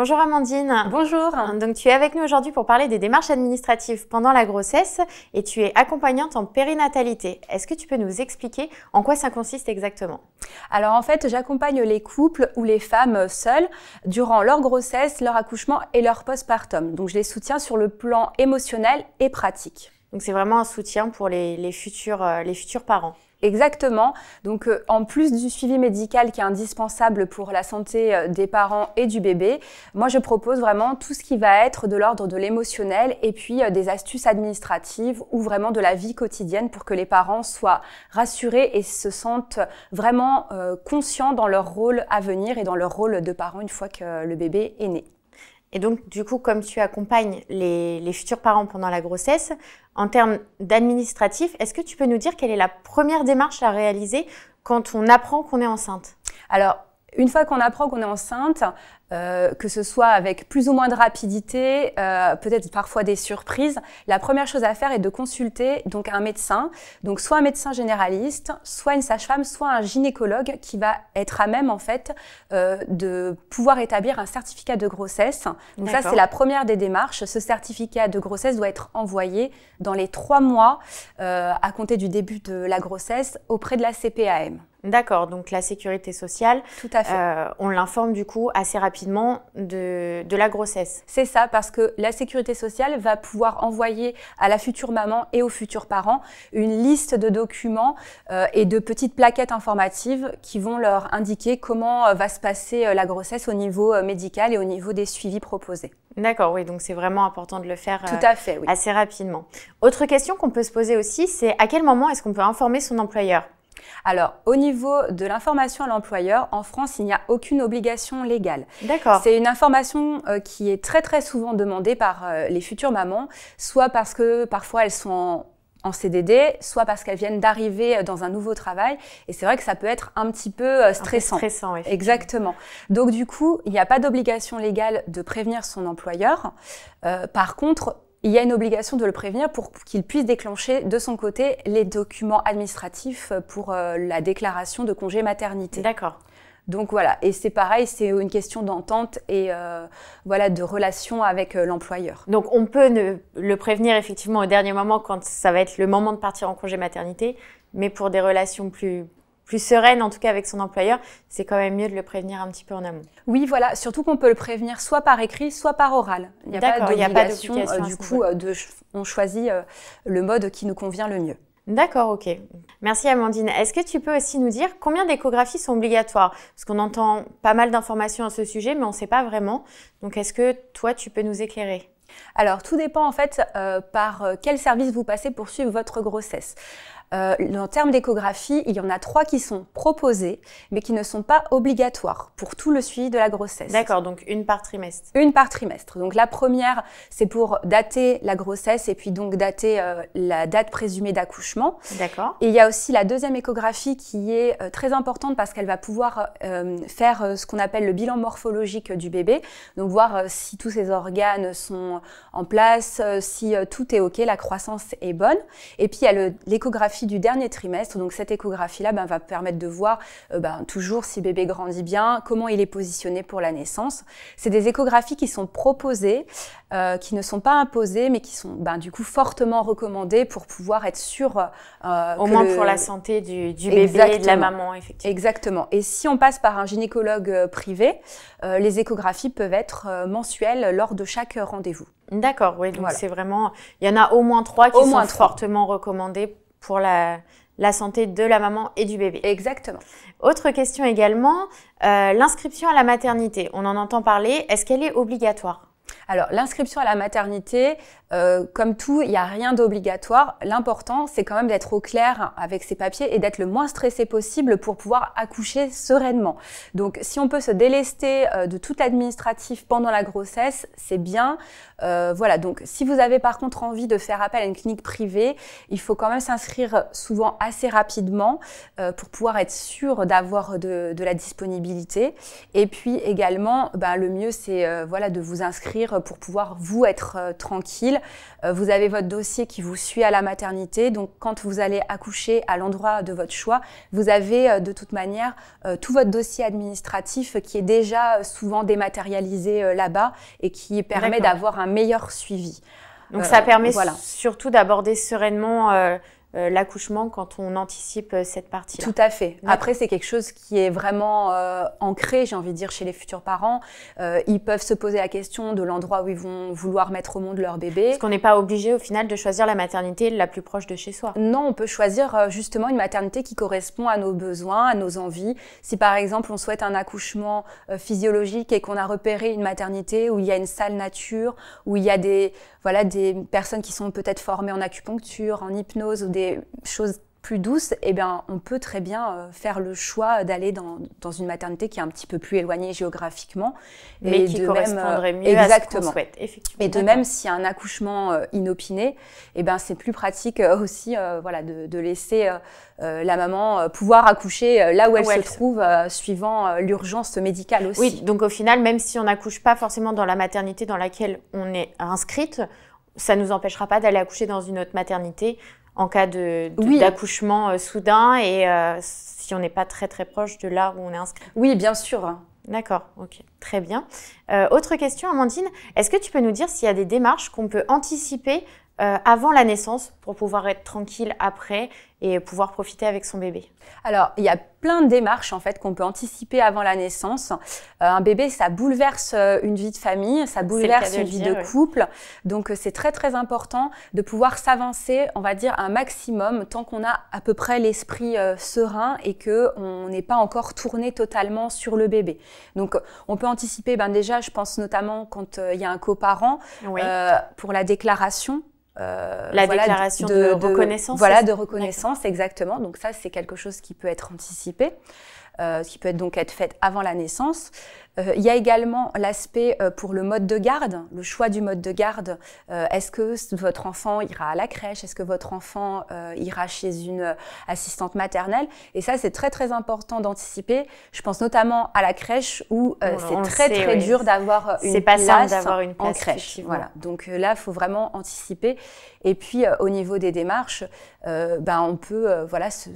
Bonjour Amandine. Bonjour. Donc tu es avec nous aujourd'hui pour parler des démarches administratives pendant la grossesse et tu es accompagnante en périnatalité. Est-ce que tu peux nous expliquer en quoi ça consiste exactement? Alors en fait, j'accompagne les couples ou les femmes seules durant leur grossesse, leur accouchement et leur postpartum. Donc je les soutiens sur le plan émotionnel et pratique. Donc c'est vraiment un soutien pour les futurs parents. Exactement. Donc, en plus du suivi médical qui est indispensable pour la santé des parents et du bébé, moi, je propose vraiment tout ce qui va être de l'ordre de l'émotionnel et puis des astuces administratives ou vraiment de la vie quotidienne pour que les parents soient rassurés et se sentent vraiment conscients dans leur rôle à venir et dans leur rôle de parents une fois que le bébé est né. Et donc, du coup, comme tu accompagnes les futurs parents pendant la grossesse, en termes d'administratif, est-ce que tu peux nous dire quelle est la première démarche à réaliser quand on apprend qu'on est enceinte? Alors, une fois qu'on apprend qu'on est enceinte, que ce soit avec plus ou moins de rapidité, peut-être parfois des surprises, la première chose à faire est de consulter donc un médecin, donc soit un médecin généraliste, soit une sage-femme, soit un gynécologue qui va être à même en fait de pouvoir établir un certificat de grossesse. Donc ça c'est la première des démarches. Ce certificat de grossesse doit être envoyé dans les 3 mois à compter du début de la grossesse auprès de la CPAM. D'accord, donc la sécurité sociale, tout à fait. On l'informe du coup assez rapidement de la grossesse. C'est ça, parce que la sécurité sociale va pouvoir envoyer à la future maman et aux futurs parents une liste de documents et de petites plaquettes informatives qui vont leur indiquer comment va se passer la grossesse au niveau médical et au niveau des suivis proposés. D'accord, oui, donc c'est vraiment important de le faire tout à fait, oui. Assez rapidement. Autre question qu'on peut se poser aussi, c'est à quel moment est-ce qu'on peut informer son employeur ? Alors, au niveau de l'information à l'employeur, en France, il n'y a aucune obligation légale. D'accord. C'est une information qui est très très souvent demandée par les futures mamans, soit parce que parfois elles sont en CDD, soit parce qu'elles viennent d'arriver dans un nouveau travail. Et c'est vrai que ça peut être un petit peu stressant. Un peu stressant, oui. Exactement. Donc du coup, il n'y a pas d'obligation légale de prévenir son employeur. Par contre, il y a une obligation de le prévenir pour qu'il puisse déclencher de son côté les documents administratifs pour la déclaration de congé maternité. D'accord. Donc voilà, et c'est pareil, c'est une question d'entente et voilà, de relation avec l'employeur. Donc on peut le prévenir effectivement au dernier moment quand ça va être le moment de partir en congé maternité, mais pour des relations plus sereine, en tout cas avec son employeur, c'est quand même mieux de le prévenir un petit peu en amont. Oui, voilà, surtout qu'on peut le prévenir soit par écrit, soit par oral. Il n'y a pas d'obligation, du coup, on choisit le mode qui nous convient le mieux. D'accord, ok. Merci Amandine. Est-ce que tu peux aussi nous dire combien d'échographies sont obligatoires? Parce qu'on entend pas mal d'informations à ce sujet, mais on ne sait pas vraiment. Donc est-ce que toi, tu peux nous éclairer? Alors, tout dépend en fait par quel service vous passez pour suivre votre grossesse. En termes d'échographie, il y en a 3 qui sont proposées, mais qui ne sont pas obligatoires pour tout le suivi de la grossesse. D'accord, donc une par trimestre. Une par trimestre. Donc la première, c'est pour dater la grossesse et puis donc dater la date présumée d'accouchement. D'accord. Et il y a aussi la deuxième échographie qui est très importante parce qu'elle va pouvoir faire ce qu'on appelle le bilan morphologique du bébé. Donc voir si tous ses organes sont en place, si tout est OK, la croissance est bonne. Et puis il y a l'échographie du dernier trimestre. Donc cette échographie-là va permettre de voir toujours si bébé grandit bien, comment il est positionné pour la naissance. C'est des échographies qui sont proposées, qui ne sont pas imposées, mais qui sont du coup fortement recommandées pour pouvoir être sûr au moins pour la santé du bébé et de la maman, effectivement. Exactement. Et si on passe par un gynécologue privé, les échographies peuvent être mensuelles lors de chaque rendez-vous. D'accord, oui, donc voilà. C'est vraiment... Il y en a au moins 3 qui sont fortement recommandées pour la santé de la maman et du bébé. Exactement. Autre question également, l'inscription à la maternité. On en entend parler, est-ce qu'elle est obligatoire ? Alors, l'inscription à la maternité, comme tout, il n'y a rien d'obligatoire. L'important, c'est quand même d'être au clair avec ses papiers et d'être le moins stressé possible pour pouvoir accoucher sereinement. Donc, si on peut se délester de tout l'administratif pendant la grossesse, c'est bien. Voilà, donc si vous avez par contre envie de faire appel à une clinique privée, il faut quand même s'inscrire souvent assez rapidement pour pouvoir être sûr d'avoir de la disponibilité. Et puis également, le mieux, c'est de vous inscrire inscrire pour pouvoir vous être tranquille. Vous avez votre dossier qui vous suit à la maternité. Donc, quand vous allez accoucher à l'endroit de votre choix, vous avez de toute manière tout votre dossier administratif qui est déjà souvent dématérialisé là-bas et qui permet d'avoir un meilleur suivi. Donc, ça permet surtout d'aborder sereinement l'accouchement quand on anticipe cette partie-là. Tout à fait. Après, c'est quelque chose qui est vraiment ancré, j'ai envie de dire, chez les futurs parents. Ils peuvent se poser la question de l'endroit où ils vont vouloir mettre au monde leur bébé. Parce qu'on n'est pas obligé au final de choisir la maternité la plus proche de chez soi. Non, on peut choisir justement une maternité qui correspond à nos besoins, à nos envies. Si par exemple on souhaite un accouchement physiologique et qu'on a repéré une maternité où il y a une salle nature, où il y a des personnes qui sont peut-être formées en acupuncture, en hypnose ou des choses plus douces, eh bien, on peut très bien faire le choix d'aller dans une maternité qui est un petit peu plus éloignée géographiquement. Mais qui correspondrait mieux à ce qu'on souhaite, effectivement. Et de même, s'il y a un accouchement inopiné, eh ben, c'est plus pratique aussi de laisser la maman pouvoir accoucher là où elle se trouve, suivant l'urgence médicale aussi. Oui, donc au final, même si on n'accouche pas forcément dans la maternité dans laquelle on est inscrite, ça ne nous empêchera pas d'aller accoucher dans une autre maternité en cas d'accouchement soudain et si on n'est pas très très proche de là où on est inscrit. Oui, bien sûr. D'accord, ok, très bien. Autre question, Amandine, est-ce que tu peux nous dire s'il y a des démarches qu'on peut anticiper avant la naissance pour pouvoir être tranquille après et pouvoir profiter avec son bébé? Alors, il y a plein de démarches en fait qu'on peut anticiper avant la naissance. Un bébé, ça bouleverse une vie de famille, ça bouleverse une vie de couple. Donc, c'est très très important de pouvoir s'avancer, on va dire, un maximum tant qu'on a à peu près l'esprit serein et qu'on n'est pas encore tourné totalement sur le bébé. Donc, on peut anticiper, déjà, je pense notamment quand il y a un coparent pour la déclaration. Déclaration de reconnaissance. Voilà, de reconnaissance, exactement. Donc ça, c'est quelque chose qui peut être anticipé, qui peut donc être fait avant la naissance. Il y a également l'aspect pour le mode de garde, le choix du mode de garde. Est-ce que votre enfant ira à la crèche? Est-ce que votre enfant ira chez une assistante maternelle? Et ça, c'est très, très important d'anticiper. Je pense notamment à la crèche où c'est très dur d'avoir une place en crèche. Voilà. Donc là, il faut vraiment anticiper. Et puis, au niveau des démarches, on peut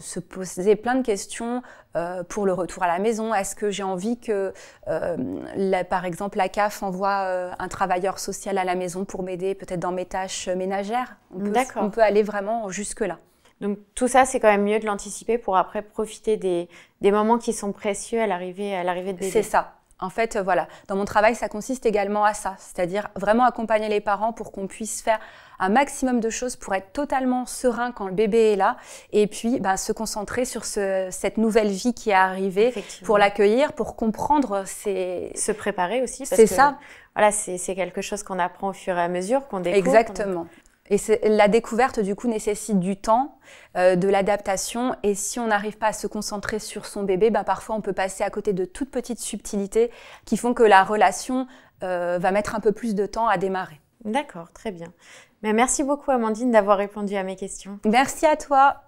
se poser plein de questions pour le retour à la maison. Est-ce que j'ai envie que, par exemple, la CAF envoie un travailleur social à la maison pour m'aider peut-être dans mes tâches ménagères? On peut aller vraiment jusque-là. Donc tout ça, c'est quand même mieux de l'anticiper pour après profiter des moments qui sont précieux à l'arrivée de bébé. C'est ça. En fait, dans mon travail, ça consiste également à ça, c'est-à-dire vraiment accompagner les parents pour qu'on puisse faire un maximum de choses pour être totalement serein quand le bébé est là et puis se concentrer sur cette nouvelle vie qui est arrivée pour l'accueillir, pour comprendre se préparer aussi. C'est ça. Voilà, c'est quelque chose qu'on apprend au fur et à mesure, qu'on découvre. Exactement. Et la découverte, du coup, nécessite du temps, de l'adaptation. Et si on n'arrive pas à se concentrer sur son bébé, parfois on peut passer à côté de toutes petites subtilités qui font que la relation va mettre un peu plus de temps à démarrer. D'accord, très bien. Mais merci beaucoup, Amandine, d'avoir répondu à mes questions. Merci à toi.